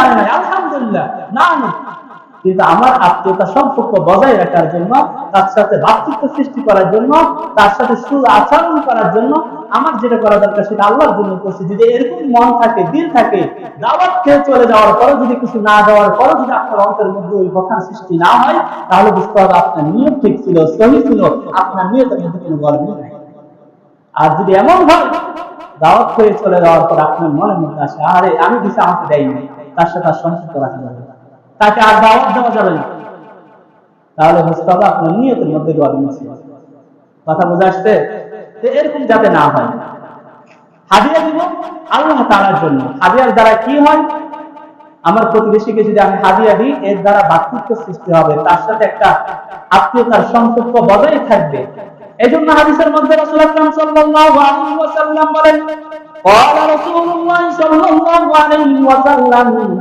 আনে নাই, আলহামদুলিল্লাহ, না আনে, কিন্তু আমার আত্মীয়তা সম্পর্ক বজায় রাখার জন্য, তার সাথে ভাতৃত্ব সৃষ্টি করার জন্য, তার সাথে আচরণ করার জন্য আমার যেটা করা দরকার সেটা আল্লাহর জন্য করছি। যদি এরকম মন থাকে, দিল থাকে, দাওয়াত খেয়ে চলে যাওয়ার পরে যদি কিছু না দেওয়ার পরে যদি আপনার অন্তরের মধ্যে ওই কথার সৃষ্টি না হয়, তাহলে বুঝতে হবে আপনার নিয়ত ঠিক ছিল, সহি ছিল, আপনার নিয়তের মধ্যে কোনো গড়বড় নাই। আর যদি এমন হয় দাওয়াত খেয়ে চলে যাওয়ার পর আপনার মনের মধ্যে আসে, আরে আমি দিছি, আমাকে দেয়নি, তার সাথে আর সম্পর্ক রাখা যাবে না, তাকে আর দাওয়াত দেওয়া যাবে না, তাহলে বুঝতে হবে আপনার নিয়তের মধ্যে গড়বড় ছিল। কথা বোঝা আসছে? এরকম যাতে না হয়। হাদিয়া দিব আল্লাহ তাআলার জন্য। হাদিয়ার দ্বারা কি হয়? আমার প্রতিবেশীকে যদি আমি হাদিয়া দিই, এর দ্বারা ভাতৃত্ব সৃষ্টি হবে, তার সাথে একটা আত্মীয়তার সম্পর্ক বজায় থাকবে। এই জন্য হাদিসের মধ্যে রাসূল আকরাম সাল্লাল্লাহু আলাইহি ওয়াসাল্লাম বলেন, ক্বালা রাসূলুল্লাহ সাল্লাল্লাহু আলাইহি ওয়াসাল্লাম